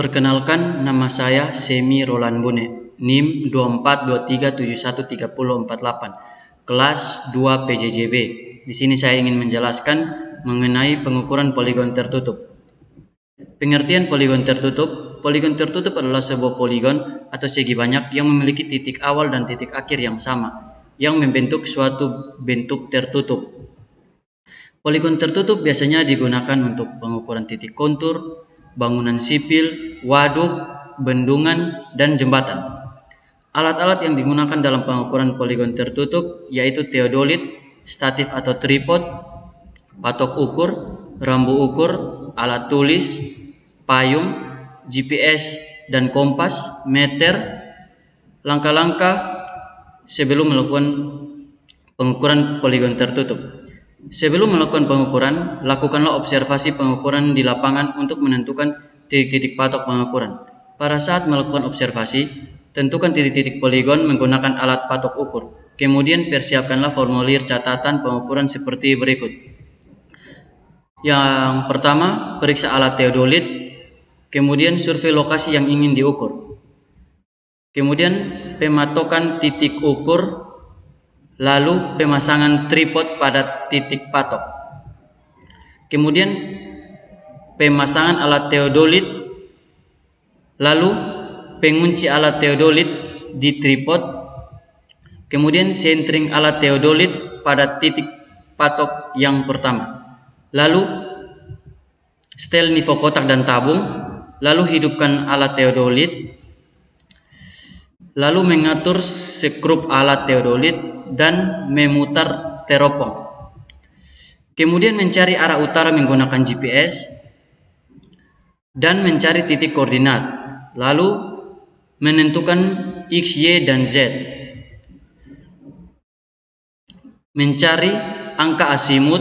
Perkenalkan, nama saya Semi Roland Bune, NIM 2423713048, kelas 2 PJJB. Di sini saya ingin menjelaskan mengenai pengukuran poligon tertutup. Pengertian poligon tertutup. Poligon tertutup adalah sebuah poligon atau segi banyak yang memiliki titik awal dan titik akhir yang sama, yang membentuk suatu bentuk tertutup. Poligon tertutup biasanya digunakan untuk pengukuran titik kontur, bangunan sipil, waduk, bendungan, dan jembatan. Alat-alat yang digunakan dalam pengukuran poligon tertutup yaitu teodolit, statif atau tripod, patok ukur, rambu ukur, alat tulis, payung, GPS dan kompas, meter. Langkah-langkah sebelum melakukan pengukuran poligon tertutup. Sebelum melakukan pengukuran, lakukanlah observasi pengukuran di lapangan untuk menentukan titik-titik patok pengukuran. Pada saat melakukan observasi, tentukan titik-titik poligon menggunakan alat patok ukur. Kemudian persiapkanlah formulir catatan pengukuran seperti berikut. Yang pertama, periksa alat teodolit, kemudian survei lokasi yang ingin diukur. Kemudian pematokan titik ukur, lalu pemasangan tripod pada titik patok. Kemudian pemasangan alat teodolit, lalu pengunci alat teodolit di tripod. Kemudian centering alat teodolit pada titik patok yang pertama. Lalu setel nifo kotak dan tabung, lalu hidupkan alat teodolit, lalu mengatur skrup alat teodolit dan memutar teropong. Kemudian mencari arah utara menggunakan GPS dan mencari titik koordinat, lalu menentukan X, Y, dan Z. Mencari angka asimut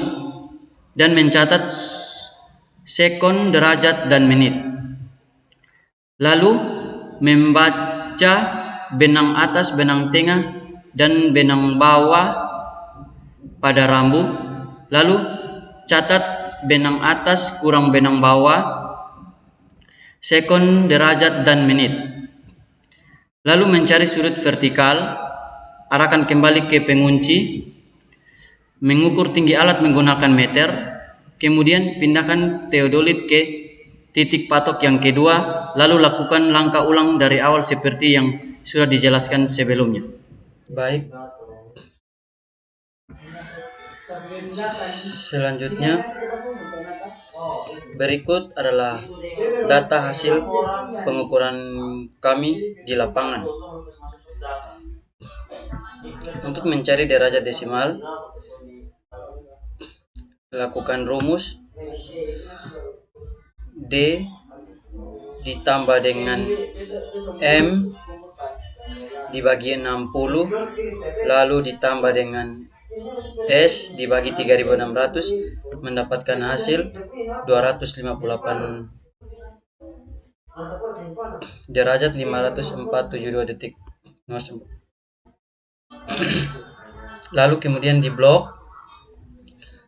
dan mencatat sekon, derajat, dan menit. Lalu membaca benang atas, benang tengah, dan benang bawah pada rambu. Lalu catat benang atas kurang benang bawah, sekon, derajat, dan menit. Lalu mencari sudut vertikal, arahkan kembali ke pengunci, mengukur tinggi alat menggunakan meter, kemudian pindahkan teodolit ke titik patok yang kedua, lalu lakukan langkah ulang dari awal seperti yang sudah dijelaskan sebelumnya. Baik. Selanjutnya, berikut adalah data hasil pengukuran kami di lapangan. Untuk mencari derajat desimal, lakukan rumus D ditambah dengan M dibagi 60, lalu ditambah dengan S dibagi 3600, mendapatkan hasil 258 derajat 504,72 detik. Lalu kemudian di blok,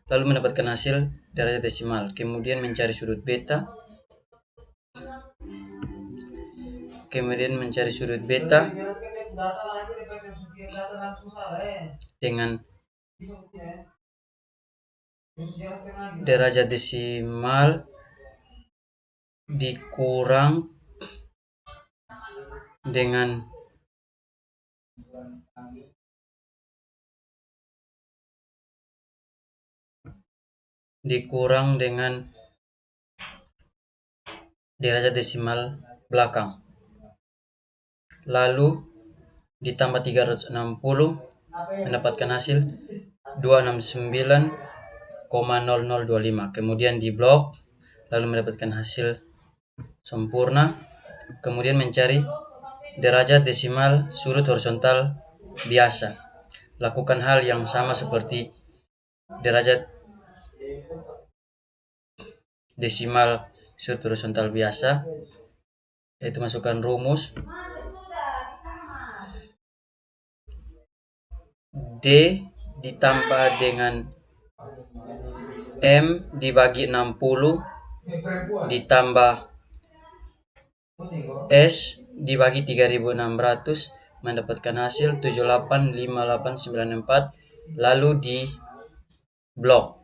lalu mendapatkan hasil derajat desimal. Kemudian mencari sudut beta, dengan derajat desimal dikurang dengan derajat desimal belakang, lalu ditambah 360, mendapatkan hasil 269,0025. Kemudian di blok, lalu mendapatkan hasil sempurna. Kemudian mencari derajat desimal sudut horizontal biasa. Lakukan hal yang sama seperti derajat desimal sudut horizontal biasa, yaitu masukkan rumus D ditambah dengan M dibagi 60 ditambah S dibagi 3600 mendapatkan hasil 785894, lalu di blok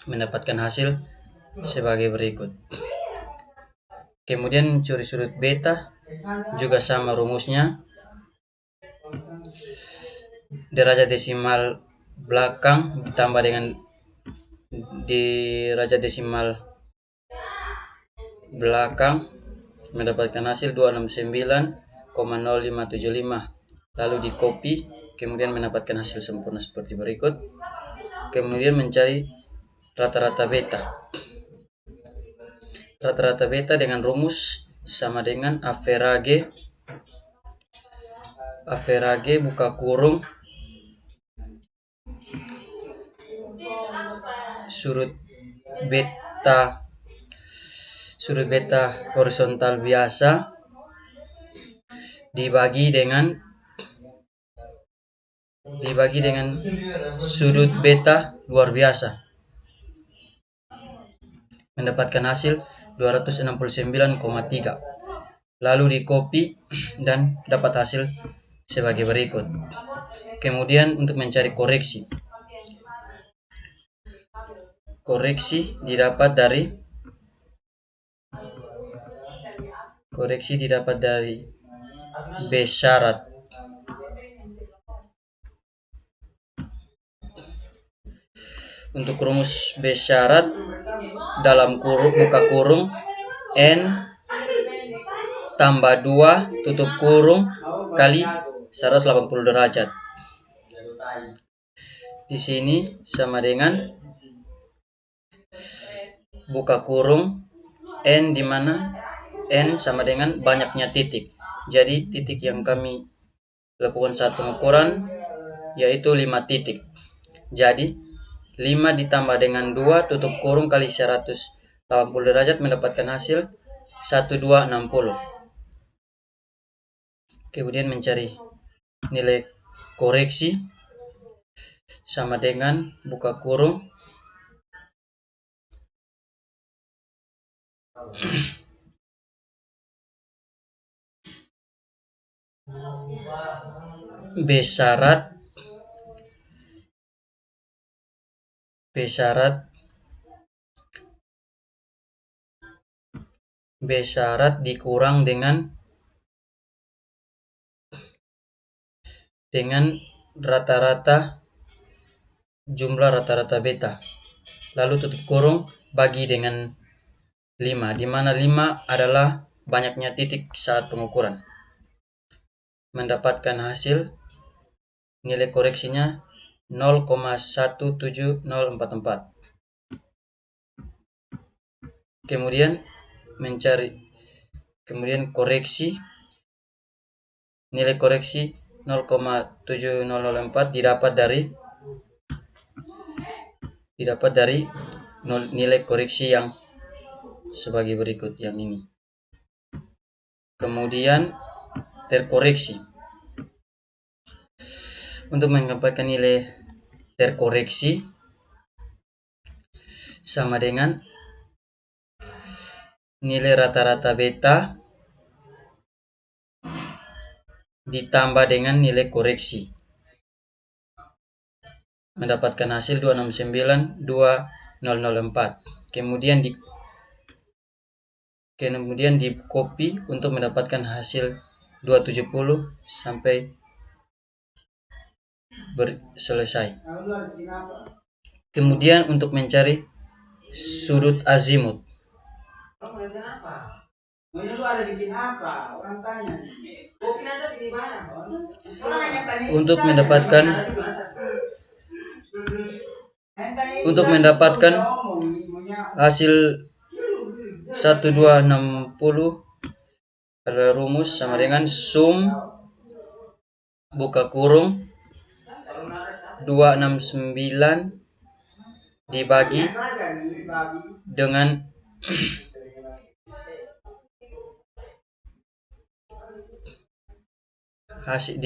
mendapatkan hasil sebagai berikut. Kemudian curi sudut beta juga sama rumusnya. Derajat desimal belakang ditambah dengan derajat desimal belakang mendapatkan hasil 269,0575, lalu di copy, kemudian mendapatkan hasil sempurna seperti berikut. Kemudian mencari rata-rata beta. Rata-rata beta dengan rumus sama dengan average buka kurung surut beta horizontal biasa dibagi dengan sudut beta luar biasa, mendapatkan hasil 269,3, lalu di copy dan dapat hasil sebagai berikut. Kemudian untuk mencari koreksi didapat dari B syarat. Untuk rumus B syarat, dalam buka kurung N tambah 2 tutup kurung kali 180 derajat. Di sini sama dengan buka kurung N, di mana N sama dengan banyaknya titik. Jadi titik yang kami lakukan saat pengukuran yaitu 5 titik. Jadi 5 ditambah dengan 2 tutup kurung kali 180 derajat mendapatkan hasil 1260. Kemudian mencari nilai koreksi sama dengan buka kurung B syarat dikurang dengan rata-rata jumlah rata-rata beta, lalu tutup kurung bagi dengan 5, di mana 5 adalah banyaknya titik saat pengukuran. Mendapatkan hasil nilai koreksinya 0,17044. Kemudian koreksi, nilai koreksi 0,7004 didapat dari nilai koreksi yang sebagai berikut, yang ini. Kemudian terkoreksi. Untuk mendapatkan nilai terkoreksi sama dengan nilai rata-rata beta ditambah dengan nilai koreksi, mendapatkan hasil 269,2004. Kemudian di copy untuk mendapatkan hasil 270 sampai selesai. Kemudian untuk mencari sudut azimut, untuk mendapatkan hasil 1260 adalah rumus sama dengan sum buka kurung 269 dibagi dengan hasil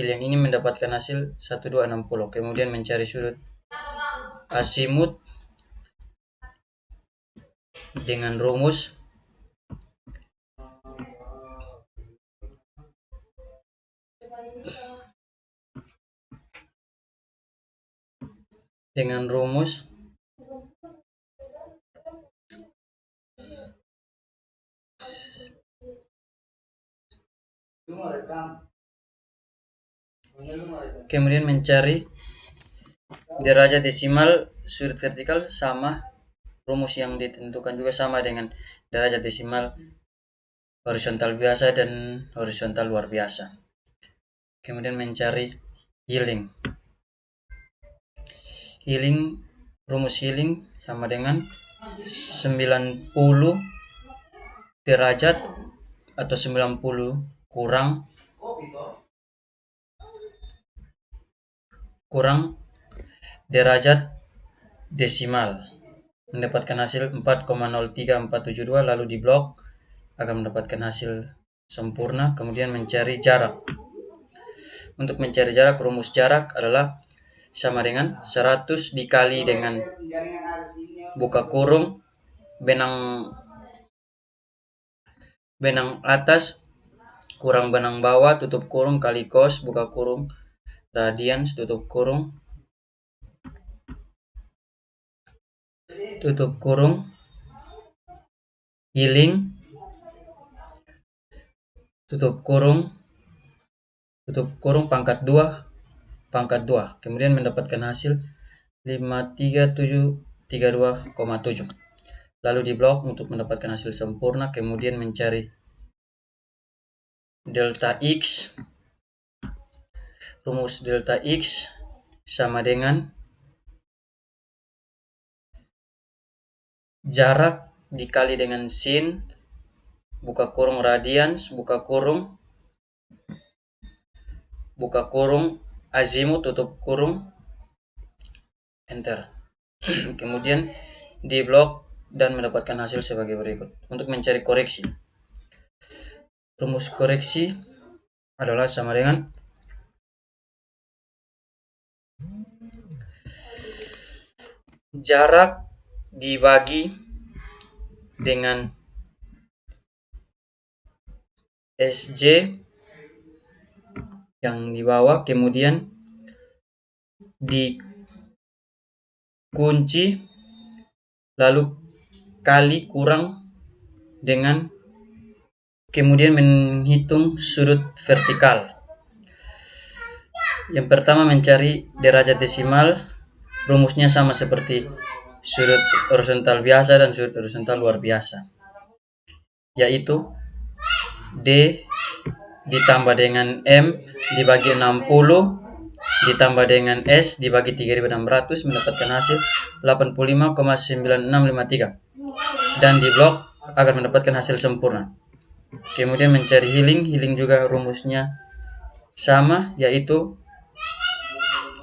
yang ini, mendapatkan hasil 1260. Kemudian mencari sudut azimut dengan rumus dengan rumus kemudian mencari derajat desimal sudut vertikal sama rumus yang ditentukan juga sama dengan derajat desimal horizontal biasa dan horizontal luar biasa. Kemudian mencari healing. Rumus healing sama dengan 90 derajat atau 90 kurang derajat desimal, mendapatkan hasil 4,03472, lalu di blok akan mendapatkan hasil sempurna. Kemudian mencari jarak. Untuk mencari jarak, rumus jarak adalah sama dengan 100 dikali dengan buka kurung benang atas kurang benang bawah tutup kurung kali cos buka kurung radians tutup kurung healing tutup kurung pangkat 2 kemudian mendapatkan hasil 53732,7. lalu di blok untuk mendapatkan hasil sempurna. Kemudian mencari delta x. Rumus delta x sama dengan jarak dikali dengan sin buka kurung radians buka kurung azimut tutup kurung enter. Kemudian di blok dan mendapatkan hasil sebagai berikut. Untuk mencari koreksi, rumus koreksi adalah sama dengan jarak dibagi dengan SJ yang di bawah, kemudian dikunci lalu kali kurang dengan kemudian menghitung sudut vertikal. Yang pertama mencari derajat desimal, rumusnya sama seperti sudut horizontal biasa dan sudut horizontal luar biasa, yaitu D ditambah dengan M dibagi 60 ditambah dengan S dibagi 3600 mendapatkan hasil 85,9653, dan di blok akan mendapatkan hasil sempurna. Kemudian mencari healing juga rumusnya sama, yaitu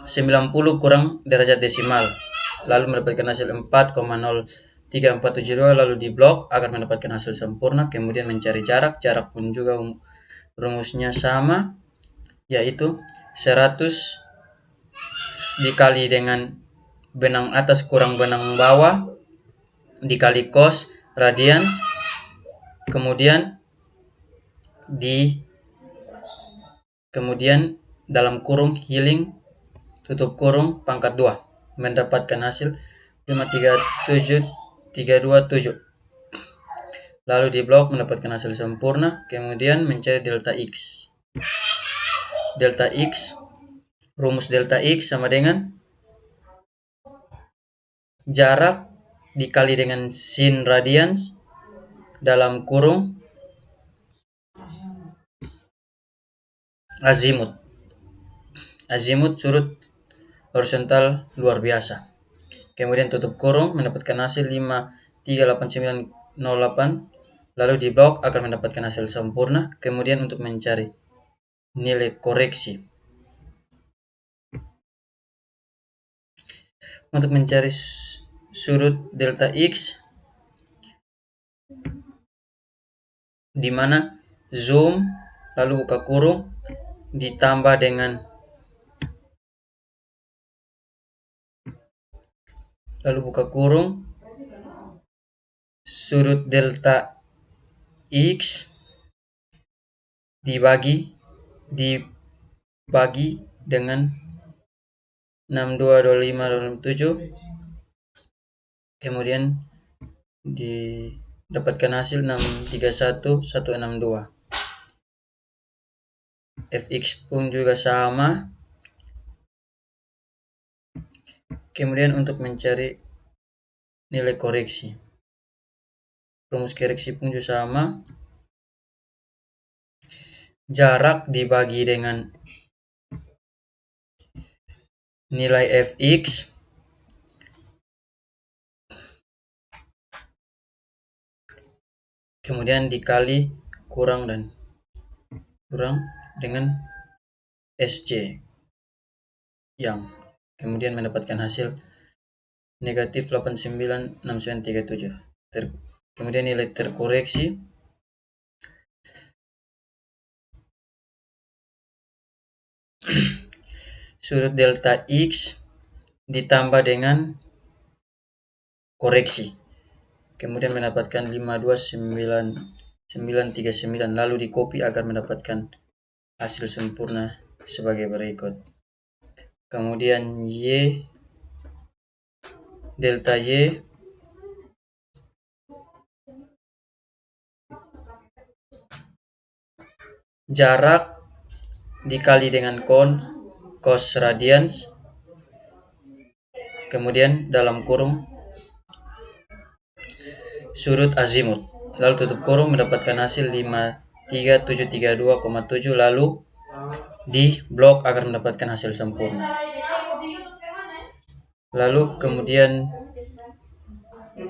90 kurang derajat desimal, lalu mendapatkan hasil 4,03472, lalu di blok akan mendapatkan hasil sempurna. Kemudian mencari jarak pun juga rumusnya sama, yaitu 100 dikali dengan benang atas kurang benang bawah dikali cos radians, kemudian dalam kurung healing tutup kurung pangkat 2 mendapatkan hasil 53732,7, lalu di blok mendapatkan hasil sempurna. Kemudian mencari delta x. Rumus delta x sama dengan jarak dikali dengan sin radians dalam kurung azimut sudut horizontal luar biasa. Kemudian tutup kurung mendapatkan hasil 538,908, lalu di blok akan mendapatkan hasil sempurna. Kemudian untuk mencari nilai koreksi, untuk mencari sudut delta x, di mana zoom lalu buka kurung ditambah dengan sudut delta x bagi dengan 622527, kemudian didapatkan hasil 631162. Fx pun juga sama. Kemudian untuk mencari nilai koreksi, rumus koreksi pun juga sama. Jarak dibagi dengan nilai Fx kemudian dikali kurang dengan SC yang kemudian mendapatkan hasil negatif 896937. Kemudian nilai terkoreksi sudut delta X ditambah dengan koreksi, kemudian mendapatkan 52999, lalu di copy agar mendapatkan hasil sempurna sebagai berikut. Kemudian delta Y jarak dikali dengan cos radians, kemudian dalam kurung sudut azimut, lalu tutup kurung, mendapatkan hasil 53732,7, lalu di blok agar mendapatkan hasil sempurna. Lalu kemudian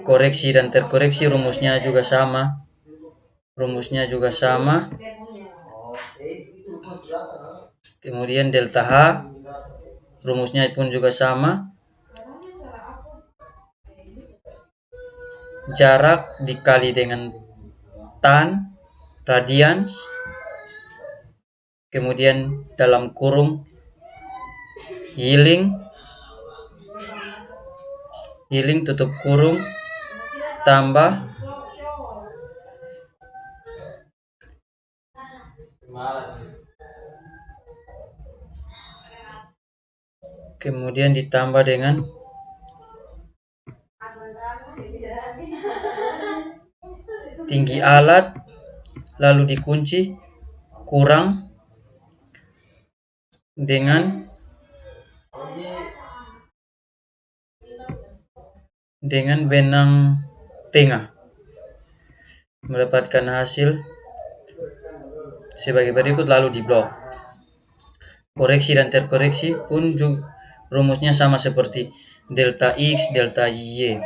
koreksi dan terkoreksi rumusnya juga sama. Kemudian delta H rumusnya pun juga sama. Jarak dikali dengan tan radians, kemudian dalam kurung yiling tutup kurung tambah kemudian ditambah dengan tinggi alat, lalu dikunci kurang dengan benang tengah, mendapatkan hasil sebagai berikut, lalu di blok. Koreksi dan terkoreksi pun juga rumusnya sama seperti delta X, delta Y.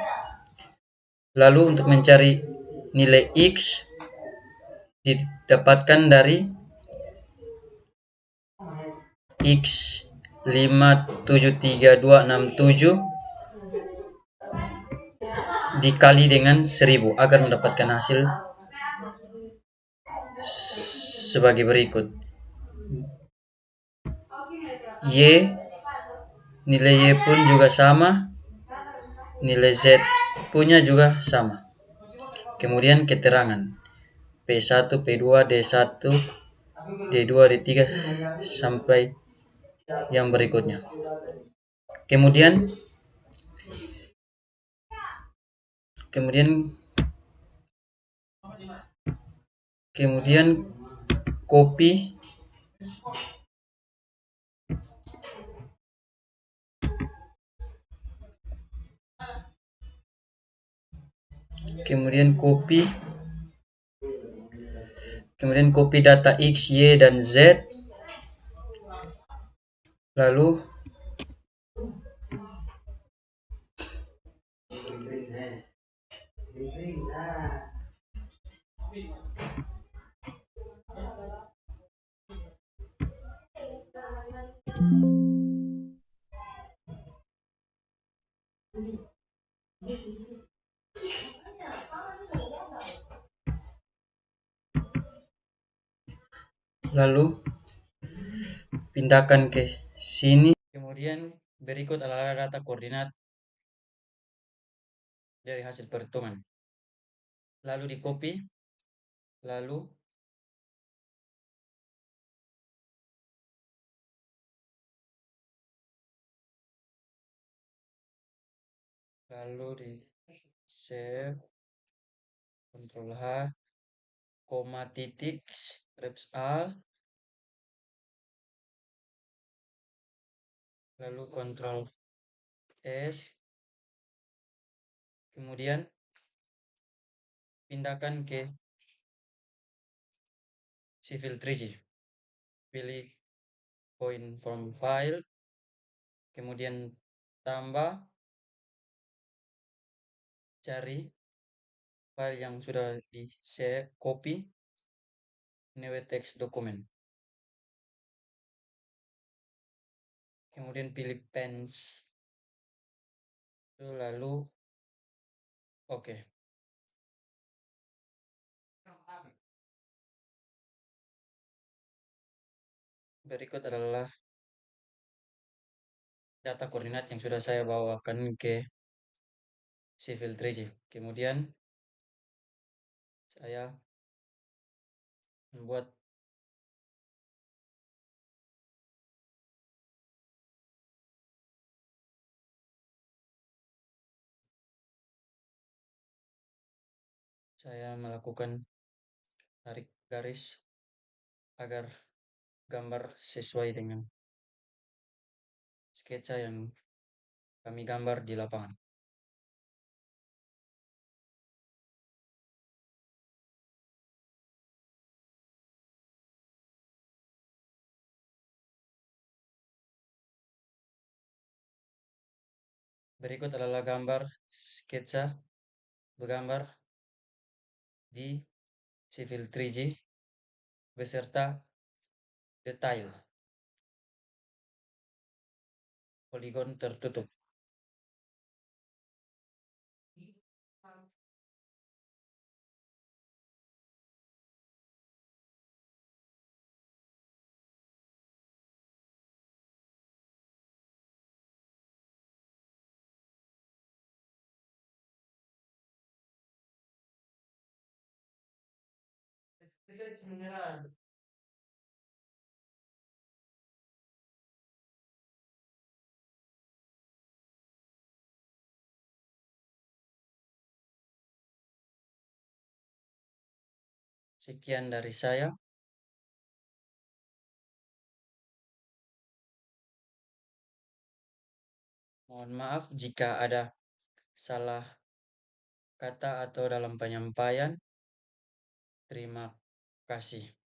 Lalu untuk mencari nilai X didapatkan dari X 573267 dikali dengan 1000 agar mendapatkan hasil sebagai berikut. Nilai Y pun juga sama, nilai Z punya juga sama. Kemudian keterangan P1, P2, D1, D2, D3 sampai yang berikutnya. Kemudian copy data X, Y, dan Z, lalu pindahkan ke sini. Kemudian berikut adalah data koordinat dari hasil perhitungan. Lalu di copy, lalu lalu di save, Ctrl H, koma titik, reps A, lalu Ctrl S, kemudian pindahkan ke Civil 3G, pilih point from file, kemudian tambah, cari file yang sudah di save, copy, new text document, kemudian pilih paste, lalu oke. Berikut adalah data koordinat yang sudah saya bawakan ke Civil 3G. Kemudian saya membuat saya melakukan tarik garis agar gambar sesuai dengan sketsa yang kami gambar di lapangan. Berikut adalah gambar sketsa bergambar di Civil 3G beserta detail poligon tertutup. Sekian dari saya. Mohon maaf jika ada salah kata atau dalam penyampaian. Terima kasih.